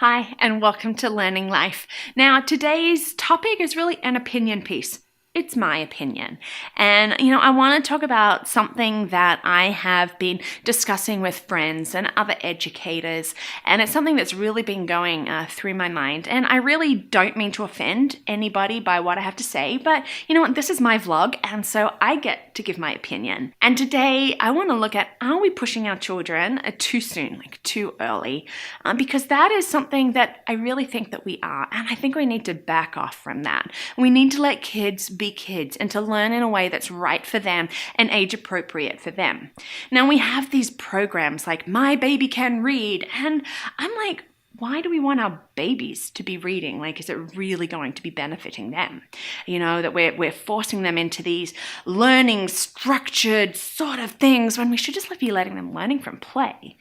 Hi, and welcome to Learning Life. Now, today's topic is really an opinion piece. It's my opinion. And, I want to talk about something that I have been discussing with friends and other educators. And it's something that's really been going through my mind. And I really don't mean to offend anybody by what I have to say. But you know what? This is my vlog. And so I get to give my opinion. And today I want to look at, are we pushing our children too soon, like too early? Because that is something that I really think that we are. And I think we need to back off from that. We need to let kids be kids and to learn in a way that's right for them and age appropriate for them. Now we have these programs like My Baby Can Read, and I'm like, why do we want our babies to be reading? Like, is it really going to be benefiting them? That we're forcing them into these learning structured sort of things when we should just be letting them learning from play.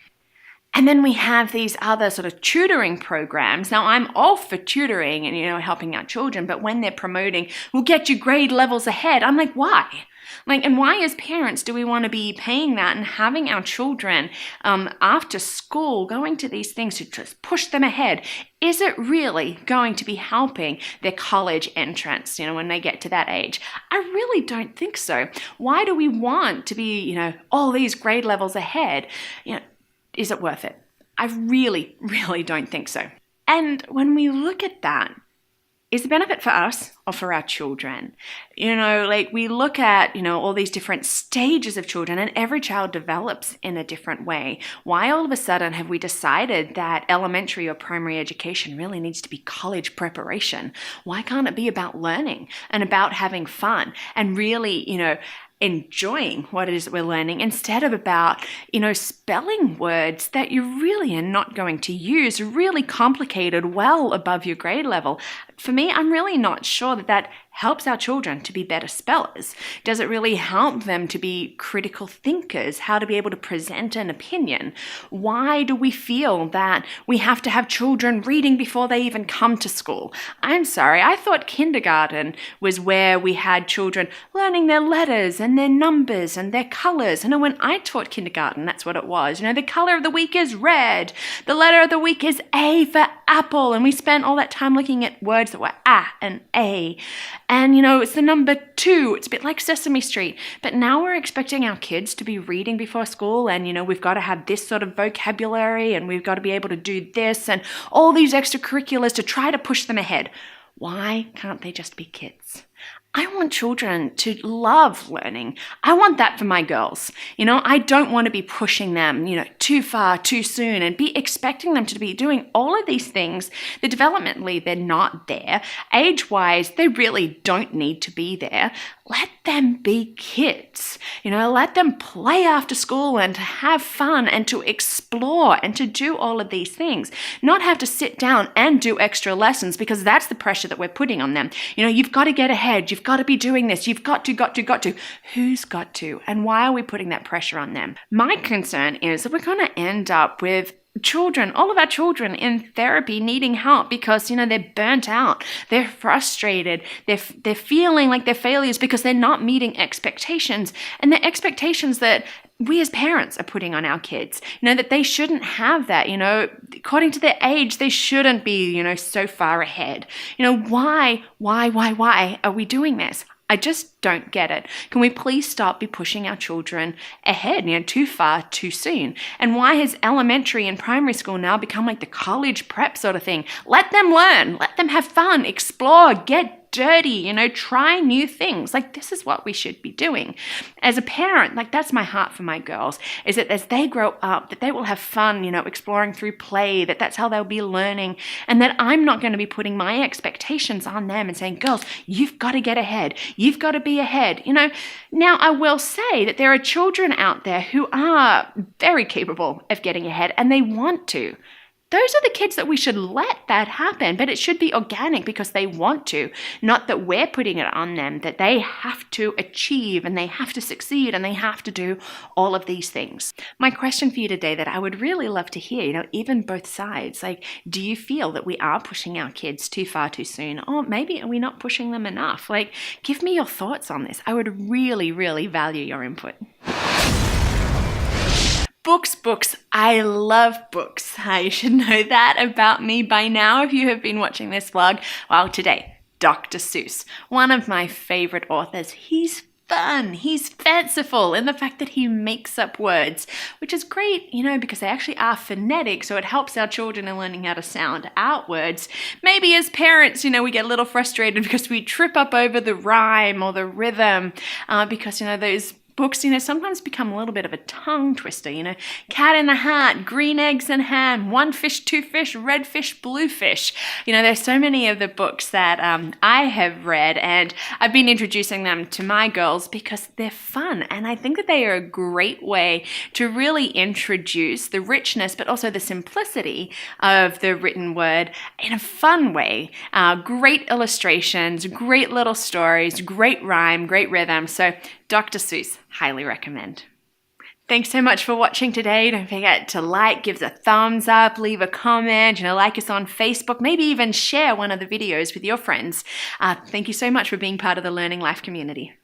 And then we have these other sort of tutoring programs. Now, I'm all for tutoring and, helping out children, but when they're promoting, we'll get you grade levels ahead, I'm like, why? And why as parents do we want to be paying that and having our children after school going to these things to just push them ahead? Is it really going to be helping their college entrance, when they get to that age? I really don't think so. Why do we want to be, all these grade levels ahead? Is it worth it? I really, really don't think so. And when we look at that, is the benefit for us or for our children? We look at, all these different stages of children, and every child develops in a different way. Why all of a sudden have we decided that elementary or primary education really needs to be college preparation? Why can't it be about learning and about having fun and really, enjoying what it is that we're learning instead of about, spelling words that you really are not going to use, really complicated, well above your grade level? For me, I'm really not sure that helps our children to be better spellers. Does it really help them to be critical thinkers, how to be able to present an opinion? Why do we feel that we have to have children reading before they even come to school? I'm sorry, I thought kindergarten was where we had children learning their letters and their numbers and their colors. And when I taught kindergarten, that's what it was. The color of the week is red. The letter of the week is A for apple. And we spent all that time looking at words that were A and A. And, it's the number 2. It's a bit like Sesame Street. But now we're expecting our kids to be reading before school. And, we've got to have this sort of vocabulary. And we've got to be able to do this. And all these extracurriculars to try to push them ahead. Why can't they just be kids? I want children to love learning. I want that for my girls. I don't want to be pushing them, too far, too soon, and be expecting them to be doing all of these things that developmentally they're not there. Age-wise, they really don't need to be there. Let them be kids. Let them play after school and to have fun and to explore and to do all of these things. Not have to sit down and do extra lessons, because that's the pressure that we're putting on them. You've got to get ahead. You've got to be doing this. You've got to. Who's got to? And why are we putting that pressure on them? My concern is that we're going to end up with children, all of our children in therapy needing help because, they're burnt out, they're frustrated, they're feeling like they're failures because they're not meeting expectations, and the expectations that we as parents are putting on our kids, that they shouldn't have that, according to their age, they shouldn't be, so far ahead. Why are we doing this? I just don't get it. Can we please stop pushing our children ahead, too far, too soon? And why has elementary and primary school now become like the college prep sort of thing? Let them learn, let them have fun, explore, get dirty, try new things. This is what we should be doing. As a parent, that's my heart for my girls, is that as they grow up, that they will have fun, exploring through play, that's how they'll be learning, and that I'm not going to be putting my expectations on them and saying, girls, you've got to get ahead. You've got to be ahead. Now I will say that there are children out there who are very capable of getting ahead and they want to. Those are the kids that we should let that happen, but it should be organic because they want to, not that we're putting it on them, that they have to achieve and they have to succeed and they have to do all of these things. My question for you today that I would really love to hear, even both sides, do you feel that we are pushing our kids too far too soon? Or maybe are we not pushing them enough? Give me your thoughts on this. I would really, really value your input. Books, books. I love books. You should know that about me by now if you have been watching this vlog. Well, today, Dr. Seuss, one of my favorite authors. He's fun, he's fanciful in the fact that he makes up words, which is great, because they actually are phonetic, so it helps our children in learning how to sound out words. Maybe as parents, we get a little frustrated because we trip up over the rhyme or the rhythm, because, those books, sometimes become a little bit of a tongue twister, Cat in the Hat, green eggs and ham, one fish, two fish, red fish, blue fish. There's so many of the books that I have read, and I've been introducing them to my girls because they're fun, and I think that they are a great way to really introduce the richness, but also the simplicity of the written word in a fun way. Great illustrations, great little stories, great rhyme, great rhythm. So Dr. Seuss, highly recommend. Thanks so much for watching today. Don't forget to like, give us a thumbs up, leave a comment, like us on Facebook, maybe even share one of the videos with your friends. Thank you so much for being part of the Learning Life community.